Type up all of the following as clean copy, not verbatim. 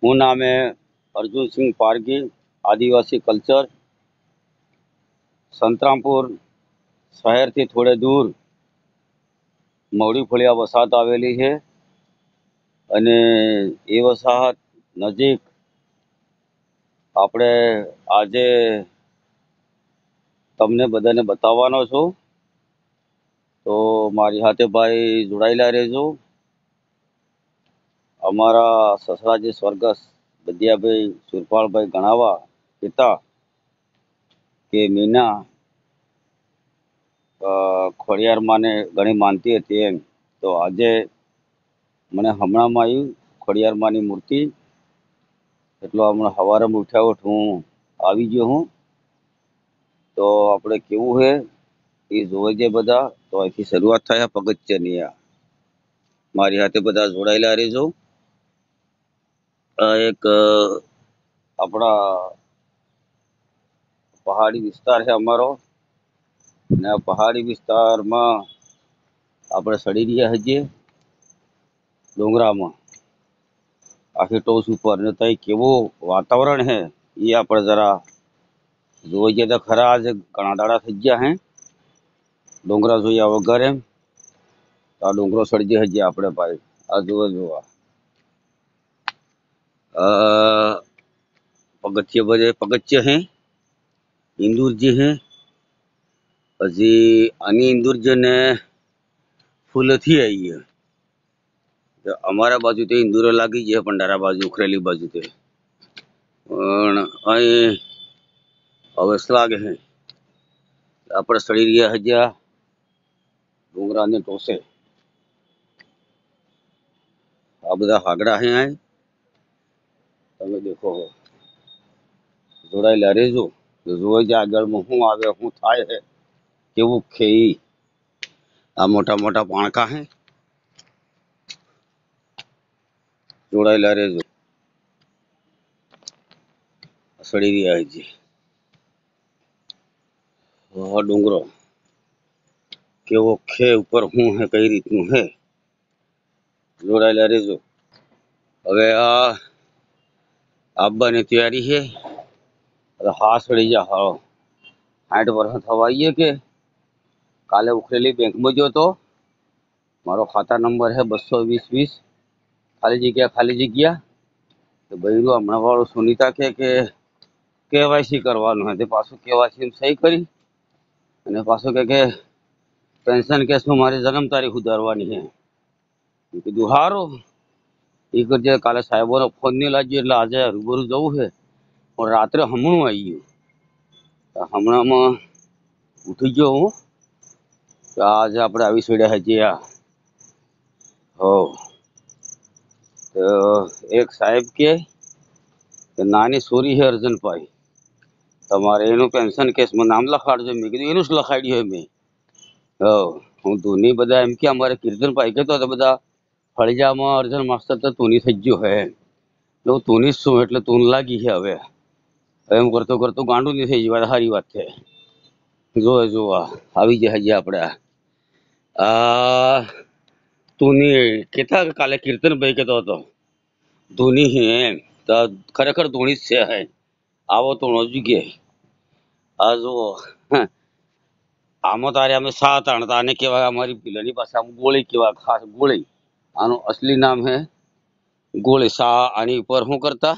હું નામે અર્જુન સિંહ પારગી, આદિવાસી કલ્ચર, સંતરામપુર શહેરથી થોડે દૂર મવડી ફળિયા વસાહત આવેલી છે અને એ વસાહત નજીક આપણે આજે તમને બધાને બતાવવાનો છું, તો મારી સાથે ભાઈ જોડાયેલા રહેજો. અમારા સસરાજી સ્વર્ગસ્થ બદિયાભાઈ સુરપાલભાઈ ગણાવા કહેતા કે મીના ખોડિયારમાંને ઘણી માનતી હતી એમ. તો આજે મને હમણાંમાં આવ્યું ખોડિયારમાંની મૂર્તિ, એટલો હમણાં સવારમાં ઉઠ્યા હું આવી ગયો હું. તો આપણે કેવું છે એ જોવે છે બધા. તો અહીંથી શરૂઆત થાય પગથિયાની. મારી સાથે બધા જોડાયેલા રહેજો. એક આપણા પહાડી વિસ્તાર છે અમારો, અને આ પહાડી વિસ્તારમાં આપણે સડી રહ્યા છીએ ડુંગરામાં આખી ટોચ ઉપર. ને ત્યાં કેવું વાતાવરણ છે એ આપણે જરા જોઈ જઈએ તો ખરા. આજે ઘણા દાડા થઈ ગયા હે ડુંગરા જોયા વગર એમ. આ ડુંગરો સડી હજી આપણે ભાઈ આ જોવા પગથિયા બધે પગથિયા હે ઇન્દુરજી હે. હજી આની ઇન્દુરજી ને ફૂલથી આવી છે. અમારા બાજુ તો ઇન્દુરો લાગી છે, ભંડારા બાજુ ઉખરેલી બાજુ તે પણ અહીં હવે લાગે છે. આપણે સડી રહ્યા હજી ડુંગરાને ટોસે. આ બધા હાગડા હે અહીં તમે દેખો જોડાયેલા રહેજો. જોઈ જાય આગળમાં શું આવે શું થાય છે કેવું છે. આ મોટા મોટા પાણકા હે, જોડાયેલા રહેજો. સડી રહ્યા છે ડુંગરો કેવો છે ઉપર શું હે કઈ રીતનું હે, જોડાયેલા રહેજો. હવે આ આવવાની તૈયારી છે. હા સડી જા. હા 60 વર્ષ થવા આવીએ કે કાલે ઉખરેલી બેંકમાં ગયો તો. મારો ખાતા નંબર છે 22020. ખાલી જગ્યા તો ભાઈ હમણાં વાળું સુનિતા કે કેવાયસી કરવાનું હોય. તે પાછું કેવાયસી સહી કરી અને પાછું કે પેન્શન કેસમાં મારી જન્મ તારીખ ઉધારવાની છે. કીધું સારું એ કરજે. કાલે સાહેબોનો ફોન નહીં લાગ્યો એટલે આજે રૂબરૂ જવું છે. પણ રાત્રે હમણાં આવી ગયું. હમણાંમાં ઉઠી ગયો હું. આજે આપણે આવી સડ્યા છીએ. હો તો એક સાહેબ કે નાની છોરી છે અર્જનભાઈ, તમારે એનું પેન્શન કેસમાં નામ લખાડજો. મેં કીધું એનું જ લખાડ્યું હોય મેં. હું ધોની બધા એમ કે અમારે કીર્તનભાઈ કહેતો તો બધા ફળિયામાં અર્જન માસ્તર તો તુની થઈ ગયો હે. એટલે હું તુની જ છું એટલે તુન લાગી છે. હવે એમ કરતો કરતો ગાંડું નહીં થઈ જવા. સારી વાત છે. જોવા આવી જાય હજી આપણે તુની કેતા કાલે કીર્તનભાઈ કહેતો હતો ધૂની હે એમ. તો ખરેખર ધૂણી જ છે. હે આવો તો નજુગે આ જુઓ. આમાં તારે અમે સાત આણતા આને કહેવાય અમારી પિલાની પાસે આમ ગોળી કહેવાય, ખાસ ગોળી. આનું અસલી નામ હે ગોળી. સા આની ઉપર શું કરતા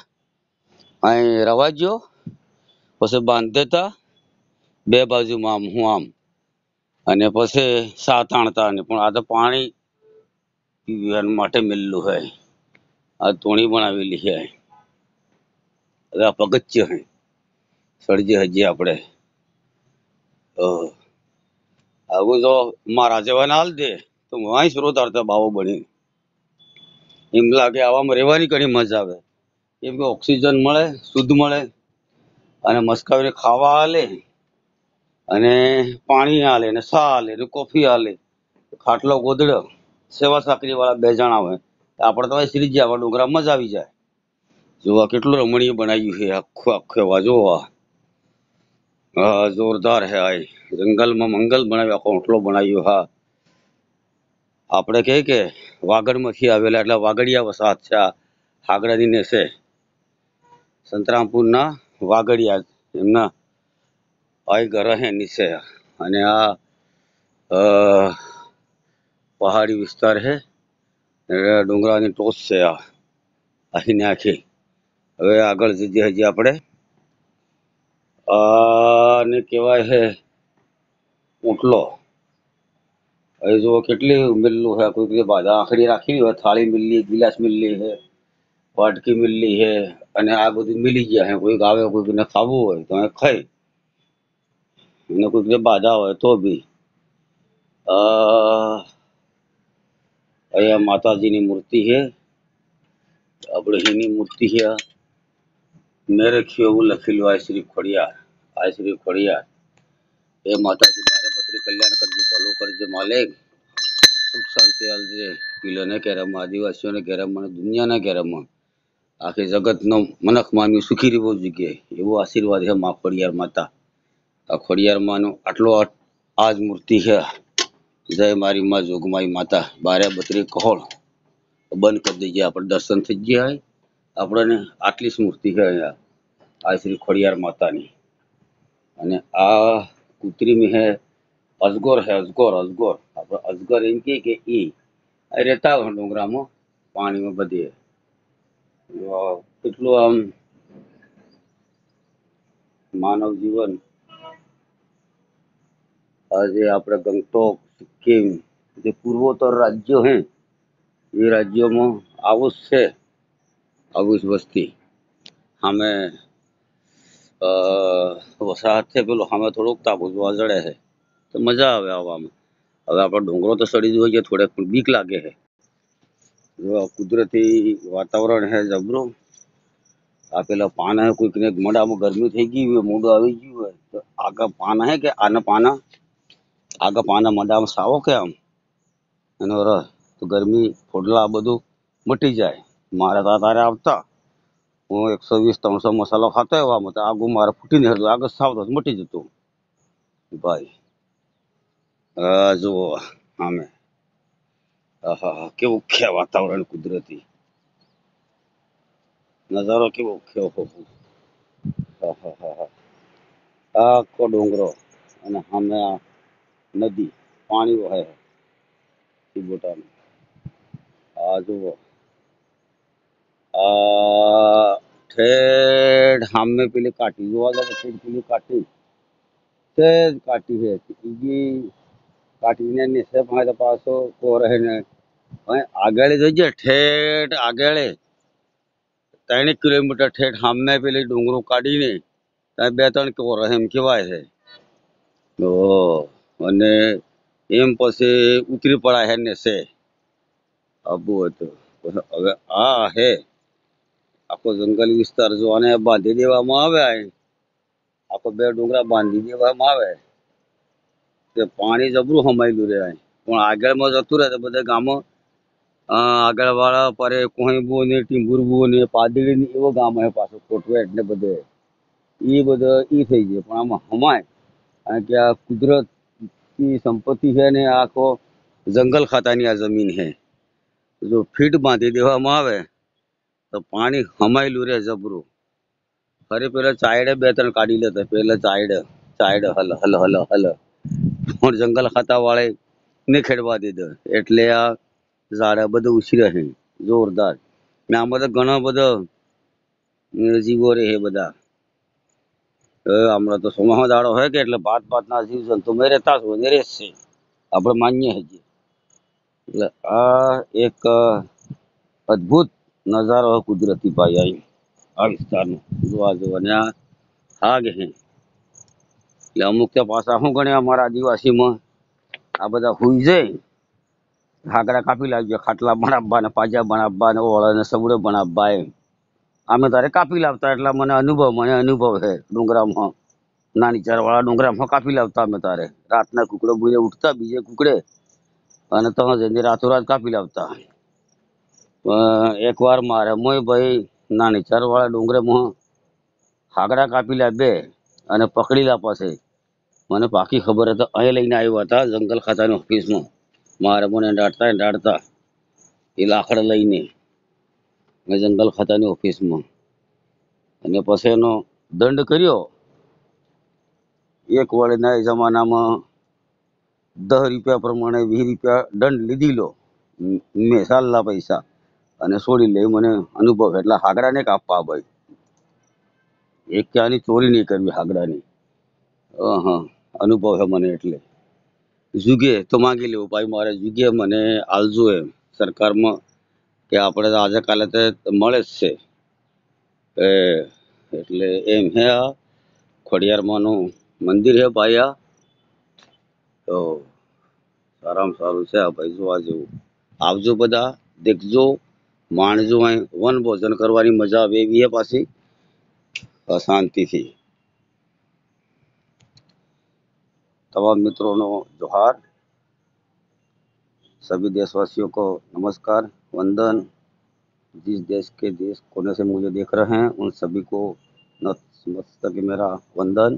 અહીં રવાજો પછી બાંધ દેતા બે બાજુમાં આમ હું આમ, અને પછી સાત આણતા. પણ આ તો પાણી પીવા માટે મેલું હે. આ ધૂણી બનાવેલી છે. આ પગથિયા હે સળજે હજી આપણે. આવું જો મારા જેવાને હાલ દે તો અહીં શ્રોતાર્થ બાવો બની એમ લાગે. આવામાં રહેવાની ઘણી મજા આવે. કેમ કે ઓક્સિજન મળે, શુદ્ધ મળે, અને મસ્કાવીને ખાવા હાલે, અને પાણી હાલે, ને સા હાલે, ને કોફી હાલે, ખાટલો ગોદડો, સેવા સાકરી વાળા 2 જણા હોય. આપણે તો શ્રી ગયા ડુંગરા મજા આવી જાય. જોવા કેટલું રમણીય બનાવ્યું છે આખું એવા જોવા. જોરદાર હે. આ જંગલમાં મંગલ બનાવ્યો, આખો ઓટલો બનાવ્યો. હા આપણે કહે કે વાગડમાંથી આવેલા એટલે વાગડિયા વસાહત છે આ હાગડાની નેસે સંતરામપુરના વાગડિયા એમના આ ઘર હે નીચે અને આ અ, પહાડી વિસ્તાર છે ડુંગરાની ટોચ છે આ અહીં આખી હવે આગળ જઈએ હજી આપણે આને કહેવાય છે ઊંટલો હવે જુઓ કેટલી મિલ્લું છે કોઈ બાધા આખડી રાખી હોય થાળી મિલ્લી ગિલાસ મિલ્લી છે વાટકી મિલ્લી છે અને આ બધું મિલી ગયા છે કોઈક આવે કોઈકને ખાવું હોય તો એ ખાય અને કોઈકને બાધા હોય તો બી અહીંયા માતાજીની મૂર્તિ છે આપણે એની મૂર્તિ છે મેં રખ્યું એવું લખેલું આ શ્રી ખોડિયાર એ માતાજી મારે બત્રી કલ્યાણ કરજે ભલું કરજે માલિક સુખ શાંતિ આલજે પીલોને ઘેરામાં આદિવાસીઓને ઘેરામાં અને દુનિયાના ઘેરામાં આખી જગતનો મનખ માનવી સુખી રહેવો જોઈએ એવો આશીર્વાદ છે મા ખોડિયાર માતા આ ખોડિયાર માનો આટલો આ જ મૂર્તિ છે જય મારી માં જોગમાઈ માતા બારે બત્રી કહોળ બંધ કરી દઈએ આપણે દર્શન થઈ ગયા આપણને આટલી જ મૂર્તિ છે અહીંયા આ શ્રી ખોડિયાર માતાની અને આ કૃત્રિમ હે અજગર હે અજગર આપણે અજગર એમ કે ઈ આ રહેતા હોય ડુંગરામાં પાણીમાં બધે કેટલું આમ માનવ જીવન આજે આપણે ગંગટોક સિક્કિમ જે પૂર્વોત્તર રાજ્યો હે એ રાજ્યોમાં આવું જ છે આવી જ વસ્તી સામે વસાહત છે પેલું સામે થોડુંક તાપુ જોવા જડે છે તો મજા આવે આવવામાં હવે આપણે ડુંગરો તો સડી જોઈએ થોડેક પણ બીક લાગે છે જો કુદરતી વાતાવરણ હે જબરું આ પેલા પાન હે કોઈકને મોઢામાં ગરમી થઈ ગઈ હોય મોઢું આવી ગયું હોય તો આગા પાન હે કે આના પાના આગા પાના મોઢામાં સાવો કે આમ એનો રસ તો ગરમી ફોડલા આ બધું મટી જાય મારે તો તારે આવતા હું 120-300 મસાલો ખાતો એવામાં તો આગું મારે ફૂટીને હરતું આગળ સાવ તો મટી જતું ભાઈ જુઓ આમે આહા કેવું છે વાતાવરણ કુદરતી નજારો કેવો છે આખો ડુંગરો અને સામે આ નદી પાણી વહે ચીબોટાનું આ જુઓ આ ઠેઠ સામે પેલી કાઠી જોવા જાય ઠેઠ પેલી કાઠી તે જ કાઠી છે બીજી કાઠીને નીચે પાસે પાછો કોર હે ને આગળ જોઈજે ઠેઠ આગળ 3 કિલોમીટર ઠેઠ સામે પેલી ડુંગરો કાઢીને ત્યાં 2-3 કોર એમ કહેવાય છે અને એમ પછી ઉતરી પડાય હે નીચે આબુ હતું હવે આ હે આખો જંગલ વિસ્તાર જો આને બાંધી દેવામાં આવે આખો 2 ડુંગરા બાંધી દેવામાં આવે તે પાણી જબરું હમાયેલું રહે પણ આગળમાં જતું રહે તો બધા ગામો આગળ વાળા પરે કોહીબુ ને ટીંબુરબુ ને પાદડી ને એવો ગામ હે પાછો કોટવેટ ને બધે એ બધો ઈ થઈ જાય પણ આમાં હમાય કારણ કે આ કુદરતી સંપત્તિ છે ને આખો જંગલ ખાતાની આ જમીન છે જો ફીટ બાંધી દેવામાં આવે તો પાણી હમાયેલું રહે જબરું ફરી પેલા ચાયડે 2-3 કાઢી લેતા પેલા ચાયડ હલ હલ હલ હલ પણ જંગલ ખાતા વાળે ને ખેડવા દીધો એટલે આ ઝાડા બધું ઉછર્યા છે જોરદાર ને આમાં તો ઘણા બધા જીવો રહે છે બધા હમણાં તો સોમાહો દાડો હોય કે એટલે ભાતના જીવ જંતુ મેં રહેતા જ હોય ને રહેશે આપણે માનીએ હજી એટલે આ એક અદ્ભુત નજારો કુદરતી ભાઈ અહીં આ વિસ્તારનો જોવા ને આ હાગ હે એટલે અમુક તો પાછા શું ગણે અમારા આદિવાસીમાં આ બધા હુઈ જાય હાકડા કાપી લાવજો ખાટલા બનાવવા ને પાજા બનાવવા ને ઓળા ને સબડો બનાવવા એમ અમે તારે કાપી લાવતા એટલે મને અનુભવ છે ડુંગરામાં નાની ચારવાળા ડુંગરામાં કાપી લાવતા અમે તારે રાતના કુકડો બુરે ઉઠતા બીજે કુકડે અને તમે જઈને રાતોરાત કાપી લાવતા એકવાર મારે મોય ભાઈ નાની ચારવાળા ડુંગરામાં હાકડા કાપી લા 2 અને પકડી લા પાસે મને પાકી ખબર હતી અહીં લઈને આવ્યા હતા જંગલ ખાતાની ઓફિસમાં મારે મને દાટતા એ લાકડા લઈને મેં જંગલ ખાતાની ઓફિસમાં અને પછી એનો દંડ કર્યો. એક વળના જમાનામાં 10 રૂપિયા પ્રમાણે 20 રૂપિયા દંડ લીધી લો મેં સાલના પૈસા અને છોડી લઈ. મને અનુભવ એટલે હાગડાને કાપવા ભાઈ એક ક્યાંની ચોરી નહીં કરવી હાગડાની. હા અનુભવ છે મને. એટલે જુગે તો માંગી લેવું ભાઈ મારે જુગે મને આલજો એમ સરકારમાં કે આપણે તો આજે કાલે તો મળે જ છે. એટલે એમ હે આ ખોડિયારમાંનું મંદિર હે ભાઈ. આ તો સારામાં સારું છે આ ભાઈ, જોવા જેવું. આવજો બધા, દેખજો, માણજો. અહીં વન ભોજન કરવાની મજા આવે એવી હે પાછી શાંતિથી. तमाम मित्रों नो जोहार, सभी देशवासियों को नमस्कार, वंदन। जिस देश के देश कोने से मुझे देख रहे हैं उन सभी को नतमस्तक मेरा वंदन,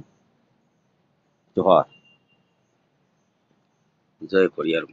जोहार, जय खोडियार।